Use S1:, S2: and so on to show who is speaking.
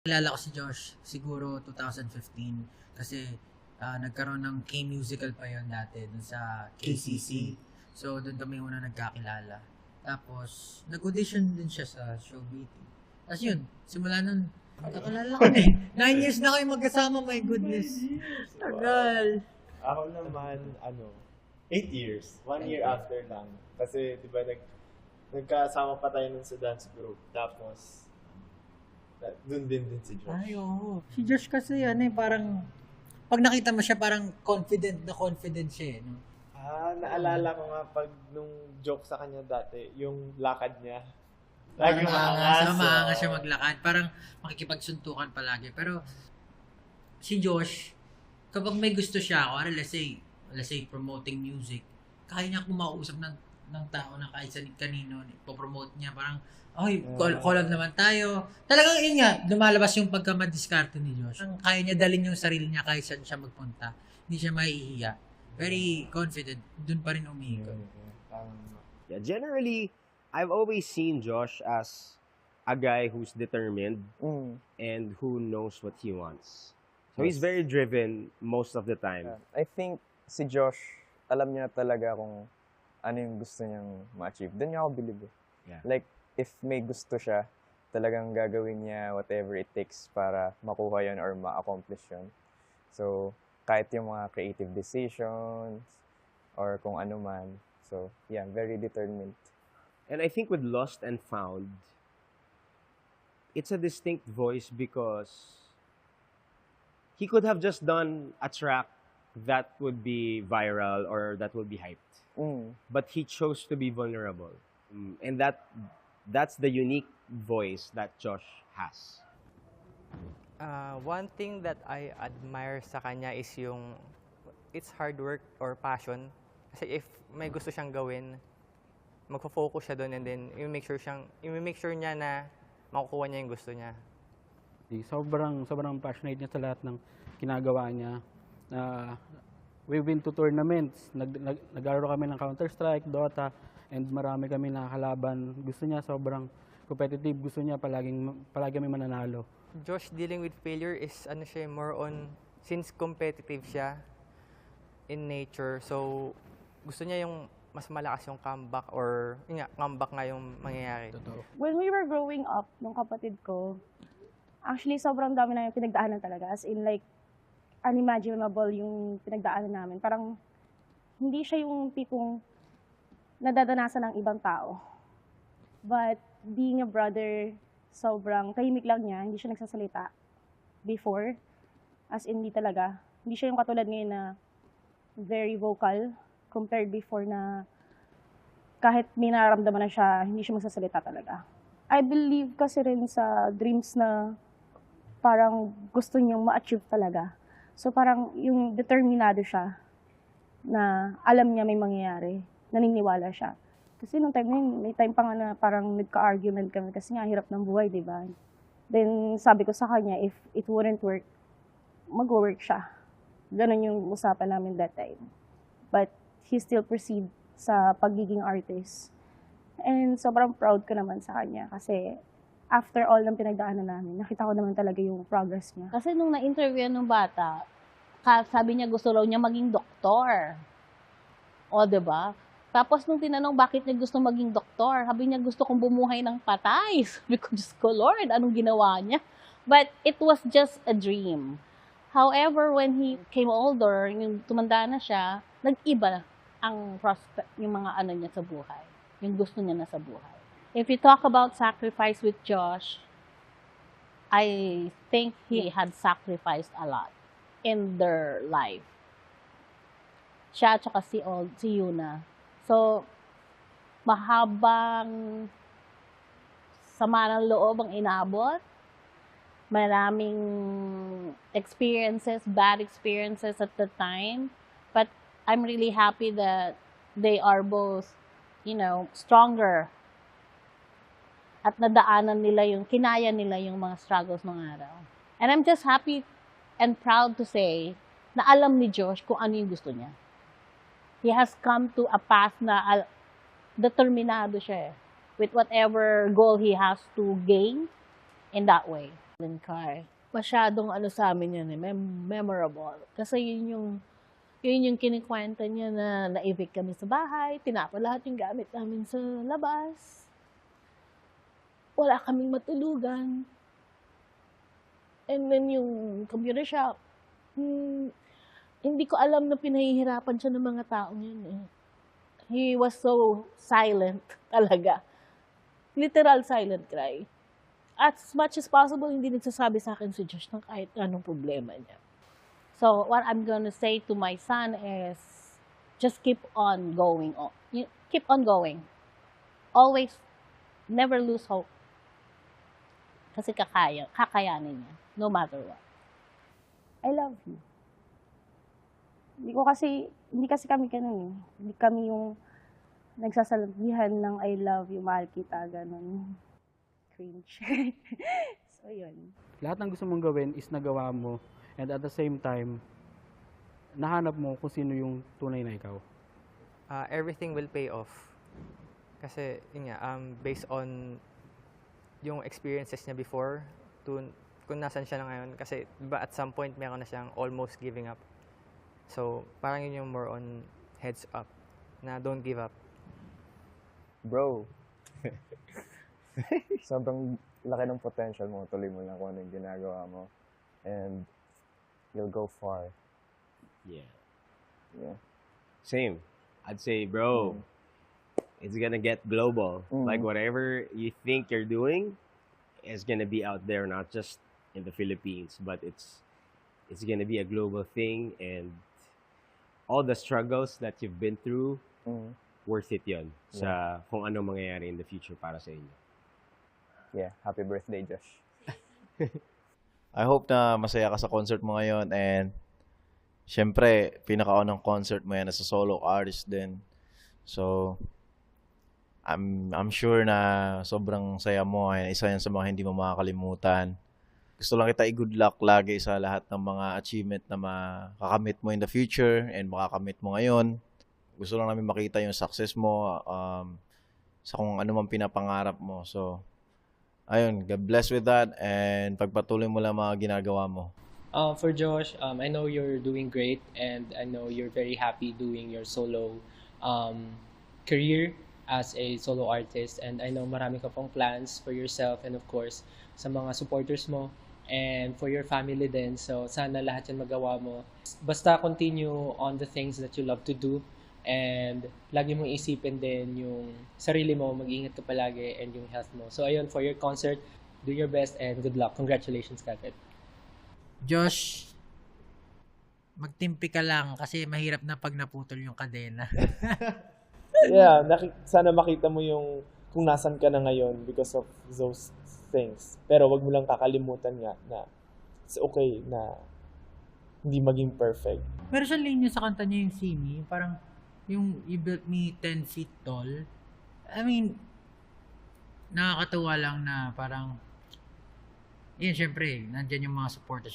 S1: Kilala ko si Josh siguro 2015 kasi nagkaroon ng K-musical pa yon dati dun sa KCC. So doon kami una nagkakilala. Tapos nag-audition din siya sa show meeting. Tapos yun, simula nun, magkakalala kami. 9 years na kayo magkasama, my goodness. Tagal.
S2: Ako naman, 8 years. 1 year after lang. Kasi, di ba, nagkasama pa tayo nun sa dance group. Tapos, dun din si Josh.
S1: Ay, oo. Si Josh kasi parang, pag nakita mo siya, parang confident siya no?
S2: Naalala ko nga pag nung joke sa kanya dati, yung lakad niya. Lagi maangas.
S1: Maangas siya maglakad. Parang makikipagsuntukan palagi. Pero, si Josh, kapag may gusto siya, let's say promoting music, kaya niya kumausap ng tao na kahit sa kanino, ipopromote niya, parang, collab naman tayo. Talagang yun nga, lumalabas yung pagka-madiskarte ni Josh. Kaya niya dalhin yung sarili niya kahit saan siya magpunta. Hindi siya maiihiya. Very confident. Dun pa rin umiikot.
S3: Yeah, generally, I've always seen Josh as a guy who's determined and who knows what he wants. So he's very driven most of the time.
S4: I think si Josh, alam niya talaga kung ano yung gusto niyang ma-achieve. Doon niya ako believe.
S3: Yeah.
S4: Like, if may gusto siya, talagang gagawin niya whatever it takes para makuha yun or ma-accomplish yun. So, kahit yung mga creative decisions or kung ano man. So, yeah, very determined.
S3: And I think with Lost and Found, it's a distinct voice because he could have just done a track that would be viral or that would be hyped. But he chose to be vulnerable. And that's the unique voice that Josh has.
S5: One thing that I admire sa kanya is it's hard work or passion. Kasi if may gusto siyang gawin, magfo-focus siya doon and then i-make sure niya na makukuha niya yung gusto niya.
S6: Sobrang passionate niya sa lahat ng ginagawa niya. We've been to tournaments. Naglaro kami ng Counter-Strike, Dota, and marami kami nakakalaban. Gusto niya sobrang competitive. Gusto niya palagi kami mananalo.
S5: Josh dealing with failure is more on, since competitive siya in nature, so gusto niya yung mas malakas yung comeback or comeback nga yung mangyayari.
S6: Totoo.
S7: When we were growing up, nung kapatid ko, actually sobrang dami na yung pinagdaanan talaga. As in like, unimaginable yung pinagdaanan namin. Parang hindi siya yung tipong nadadanasan ng ibang tao. But being a brother, sobrang tahimik lang niya, hindi siya nagsasalita before. As in, hindi talaga. Hindi siya yung katulad ngayon na very vocal compared before na kahit may nararamdaman na siya, hindi siya magsasalita talaga. I believe kasi rin sa dreams na parang gusto niyang ma-achieve talaga. So parang yung determinado siya na alam niya may mangyayari, naniniwala siya. Kasi nung time na yun, may time pa nga na parang nagka-argument kami kasi nga hirap ng buhay, di ba? Then sabi ko sa kanya, if it wouldn't work, mag-work siya. Ganon yung usapan namin that time. But he still proceed sa pagiging artist. And sobrang proud ko naman sa kanya kasi after all ng pinagdaanan namin, nakita ko naman talaga yung progress niya.
S8: Kasi nung na-interview nung bata, sabi niya gusto raw niya maging doktor. O, diba? Tapos nung tinanong bakit niya gusto maging doktor, sabi niya gusto kong bumuhay ng patay. Sabi ko, Diyos ko, Lord, anong ginawa niya? But it was just a dream. However, when he came older, yung tumanda na siya, nag-iba ang prospect, yung mga ano niya sa buhay. Yung gusto niya na sa buhay. If you talk about sacrifice with Josh, I think he had sacrificed a lot in their life. Siya at saka si Yuna. So, mahabang sama ng loob ang inabot. Maraming experiences, bad experiences at the time. But I'm really happy that they are both, stronger. At nadaanan nila kinaya nila yung mga struggles ng araw. And I'm just happy and proud to say na alam ni Josh kung ano yung gusto niya. He has come to a path na determinado siya with whatever goal he has to gain in that way. Car. Masyadong ano sa amin yun memorable. Kasi yun yung kinikwenta niya na na-evict kami sa bahay, tinapa lahat yung gamit namin sa labas. Wala kaming matulugan. And then yung computer shop, hindi ko alam na pinahihirapan siya ng mga taong yun eh. He was so silent talaga. Literal silent cry. As much as possible, hindi nagsasabi sa akin si Josh ng kahit anong problema niya. So, what I'm gonna say to my son is, just keep on going. Keep on going. Always, never lose hope. Kasi kakayanin niya, no matter what.
S7: I love you. Hindi kasi kami ganun eh. Hindi kami yung nagsasabihan ng I love you, mahal kita, ganun. Cringe. So, yun.
S6: Lahat ng gusto mong gawin is nagawa mo, and at the same time, nahanap mo kung sino yung tunay na ikaw.
S5: Everything will pay off. Kasi, yun nga, based on yung experiences niya before, kung nasan siya na ngayon. Kasi, diba, at some point, meron na siyang almost giving up. So, parang yun yung more on heads up, na don't give up.
S4: Bro, sobrang laki ng potential mo. Tuloy mo lang kung ano yung ginagawa mo. And you'll go far.
S3: Yeah.
S4: Yeah.
S3: Same. I'd say, bro, it's gonna get global. Like whatever you think you're doing is gonna be out there, not just in the Philippines, but it's gonna be a global thing, and all the struggles that you've been through, worth it yun sa kung ano mangyayari in the future para sa inyo.
S4: Yeah. Happy birthday, Josh.
S9: I hope na masaya ka sa concert mo ngayon, and syempre, pinakaunang concert mo yan as a solo artist din. So, I'm sure na sobrang saya mo, and isa yan sa mga hindi mo makakalimutan. Gusto lang kita i-good luck lagi sa lahat ng mga achievement na makakamit mo in the future and makakamit mo ngayon. Gusto lang namin makita yung success mo sa kung ano man pinapangarap mo. So, ayun, God bless with that, and pagpatuloy mo lang mga ginagawa mo.
S10: For Josh, I know you're doing great, and I know you're very happy doing your solo career as a solo artist, and I know marami ka pong plans for yourself and of course sa mga supporters mo and for your family din. So sana lahat yan magawa mo. Basta continue on the things that you love to do, and lagi mong isipin din yung sarili mo, mag-ingat ka palagi, and yung health mo. So ayun, for your concert, do your best and good luck. Congratulations, Kagad.
S1: Josh, magtimpi ka lang kasi mahirap na pag naputol yung kadena.
S2: Yeah, sana makita mo yung kung nasan ka na ngayon because of those things. Pero wag mo lang kakalimutan nga na it's okay na hindi maging perfect.
S1: Meron siyang linya sa kanta niya yung Simi, parang yung You Built Me 10 Feet Tall. I mean, nakakatuwa lang na parang yun, syempre, nandyan yung mga supporters